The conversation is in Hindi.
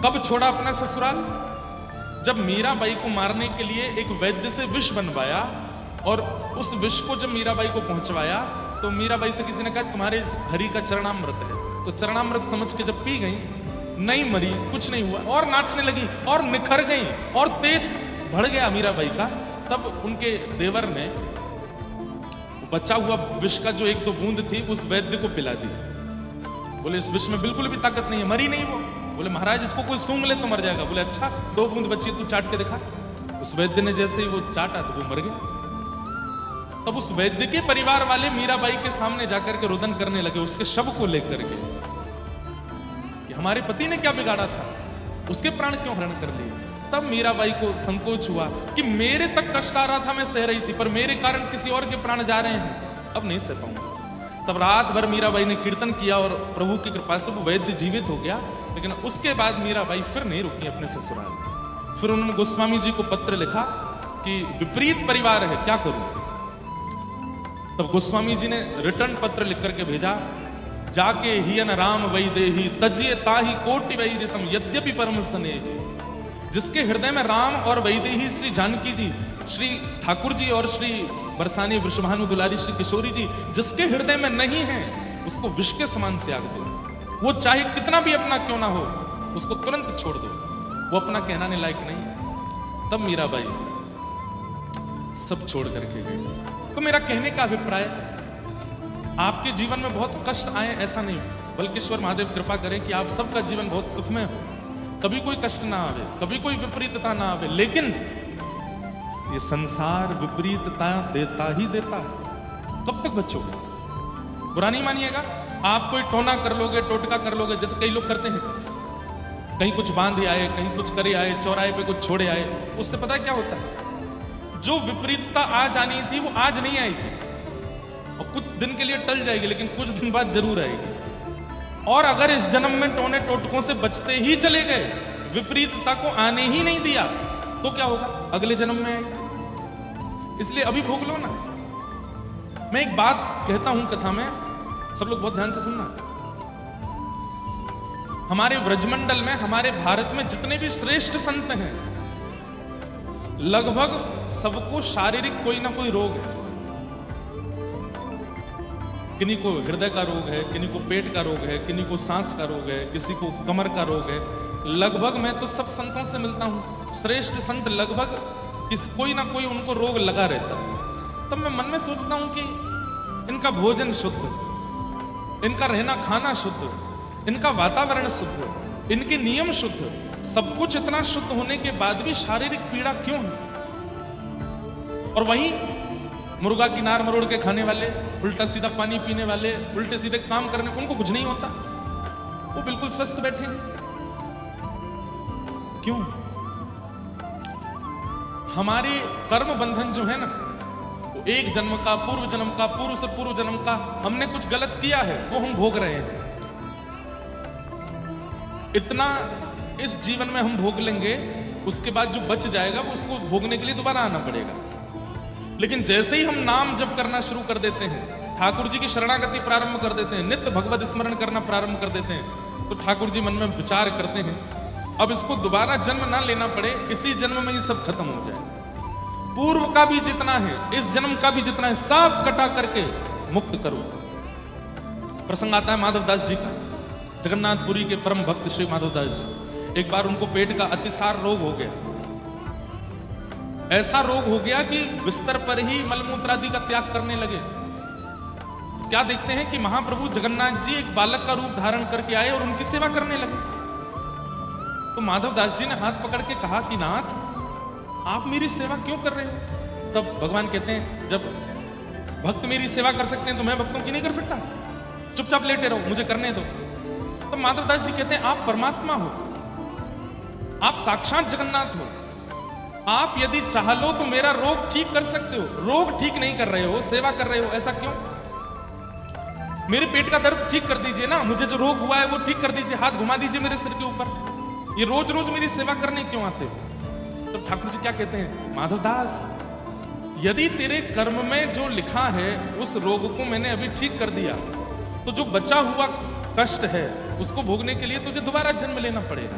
कब छोड़ा अपना ससुराल? जब मीराबाई को मारने के लिए एक वैद्य से विष बनवाया और उस विष को जब मीराबाई को पहुंचवाया तो मीराबाई से किसी ने कहा तुम्हारे हरि का चरणामृत है, तो चरणामृत समझ के जब पी गई, नहीं मरी, कुछ नहीं हुआ और नाचने लगी और निखर गई और तेज बढ़ गया मीराबाई का। तब उनके देवर ने बचा हुआ विष का जो एक दो बूंद थी उस वैद्य को पिला दी। बोले इस विष में बिल्कुल भी ताकत नहीं है, मरी नहीं वो। बोले महाराज इसको कोई सूंघ ले तो मर जाएगा। बोले अच्छा 2 बूंद बची तू चाट के दिखा। उस वैद्य ने जैसे ही वो चाटा तो वो मर गया। तब उस वैद्य के परिवार वाले मीराबाई के सामने जाकर के रुदन करने लगे उसके शव को लेकर के कि हमारे पति ने क्या बिगाड़ा था, उसके प्राण क्यों हरण कर लिए। तब मीराबाई को संकोच हुआ कि मेरे तक कष्ट आ रहा था, मैं सह रही थी, पर मेरे कारण किसी और के प्राण जा रहे हैं, अब नहीं सह पाऊंगा। तब रात भर मीराबाई ने कीर्तन किया और प्रभु की कृपा से वो वैद्य जीवित हो गया। लेकिन उसके बाद मीराबाई फिर नहीं रुकी अपने ससुराल। फिर उन्होंने गोस्वामी जी को पत्र लिखा कि विपरीत परिवार है, क्या करूं। तब गोस्वामी जी ने रिटर्न पत्र लिख करके भेजा, जाके हियन राम वैदेही तजिए ताही कोटि वैरिसम यद्यपि परम स्नेह। जिसके हृदय में राम और वैदेही श्री जानकी जी, श्री ठाकुर जी और श्री बरसानी वृषभानु दुलारी श्री किशोरी जी जिसके हृदय में नहीं है, उसको विष के समान त्याग दो। वो चाहे कितना भी अपना क्यों ना हो, उसको तुरंत छोड़ दो, वो अपना कहनाने लायक नहीं है। तब मीराबाई सब छोड़ करके गई। तो मेरा कहने का अभिप्राय, आपके जीवन में बहुत कष्ट आए ऐसा नहीं, बल्कि ईश्वर महादेव कृपा करें कि आप सबका जीवन बहुत सुखमय हो, कभी कोई कष्ट ना आवे, कभी कोई विपरीतता ना आवे। लेकिन ये संसार विपरीतता देता ही देता है। कब तक बचोगे? बुरा नहीं मानिएगा, आप कोई टोना कर लोगे, टोटका कर लोगे, जैसे कई लोग करते हैं, कहीं कुछ बांधे आए, कहीं कुछ करे आए, चौराहे पे कुछ छोड़े आए, उससे पता है क्या होता है, जो विपरीतता आज आनी थी वो आज नहीं आएगी और कुछ दिन के लिए टल जाएगी, लेकिन कुछ दिन बाद जरूर आएगी। और अगर इस जन्म में टोने टोटकों से बचते ही चले गए, विपरीतता को आने ही नहीं दिया, तो क्या होगा? अगले जन्म में आएगी। इसलिए अभी भोग लो ना। मैं एक बात कहता हूं कथा में, सब लोग बहुत ध्यान से सुनना। हमारे ब्रजमंडल में, हमारे भारत में जितने भी श्रेष्ठ संत हैं, लगभग सबको शारीरिक कोई ना कोई रोग है। किन्हीं को हृदय का रोग है, किन्हीं को पेट का रोग है, किन्हीं को सांस का रोग है, किसी को कमर का रोग है। लगभग मैं तो सब संतों से मिलता हूं, श्रेष्ठ संत लगभग कोई ना कोई उनको रोग लगा रहता है। तब मैं मन में सोचता हूं कि इनका भोजन शुद्ध, इनका रहना खाना शुद्ध, इनका वातावरण शुद्ध, इनके नियम शुद्ध, सब कुछ इतना शुद्ध होने के बाद भी शारीरिक पीड़ा क्यों है? और वहीं मुर्गा की नार मरोड़ के खाने वाले, उल्टा सीधा पानी पीने वाले, उल्टे सीधे काम करने, उनको कुछ नहीं होता, वो बिल्कुल स्वस्थ बैठे हैं। क्यों? हमारे कर्म बंधन जो है ना, वो एक जन्म का, पूर्व जन्म का, पूर्व से पूर्व जन्म का, हमने कुछ गलत किया है वो हम भोग रहे हैं। इतना इस जीवन में हम भोग लेंगे, उसके बाद जो बच जाएगा वो उसको भोगने के लिए दोबारा आना पड़ेगा। लेकिन जैसे ही हम नाम जप करना शुरू कर देते हैं, ठाकुर जी की शरणागति प्रारंभ कर देते हैं, नित्य भगवत स्मरण करना प्रारंभ कर देते हैं, तो ठाकुर जी मन में विचार करते हैं अब इसको दोबारा जन्म ना लेना पड़े, इसी जन्म में ये सब खत्म हो जाए। पूर्व का भी जितना है, इस जन्म का भी जितना है, सब कटा करके मुक्त करो। प्रसंग आता है माधवदास जी का, जगन्नाथपुरी के परम भक्त श्री माधवदास जी। एक बार उनको पेट का अतिसार रोग हो गया, ऐसा रोग हो गया कि बिस्तर पर ही मलमूत्र आदि का त्याग करने लगे। क्या देखते हैं कि महाप्रभु जगन्नाथ जी एक बालक का रूप धारण करके आए और उनकी सेवा करने लगे। तो माधवदास जी ने हाथ पकड़ के कहा कि नाथ, आप मेरी सेवा क्यों कर रहे हो? तब भगवान कहते हैं, जब भक्त मेरी सेवा कर सकते हैं तो मैं भक्तों की नहीं कर सकता? चुपचाप लेटे रहो, मुझे करने दो। तो माधवदास जी कहते हैं, आप परमात्मा हो, आप साक्षात जगन्नाथ हो, आप यदि चाह लो तो मेरा रोग ठीक कर सकते हो। रोग ठीक नहीं कर रहे हो, सेवा कर रहे हो, ऐसा क्यों? मेरे पेट का दर्द ठीक कर दीजिए ना, मुझे जो रोग हुआ है वो ठीक कर दीजिए, हाथ घुमा दीजिए मेरे सिर के ऊपर। ये रोज रोज मेरी सेवा करने क्यों आते हो? तो ठाकुर जी क्या कहते हैं, माधवदास, यदि तेरे कर्म में जो लिखा है उस रोग को मैंने अभी ठीक कर दिया, तो जो बचा हुआ कष्ट है उसको भोगने के लिए तुझे दोबारा जन्म लेना पड़ेगा।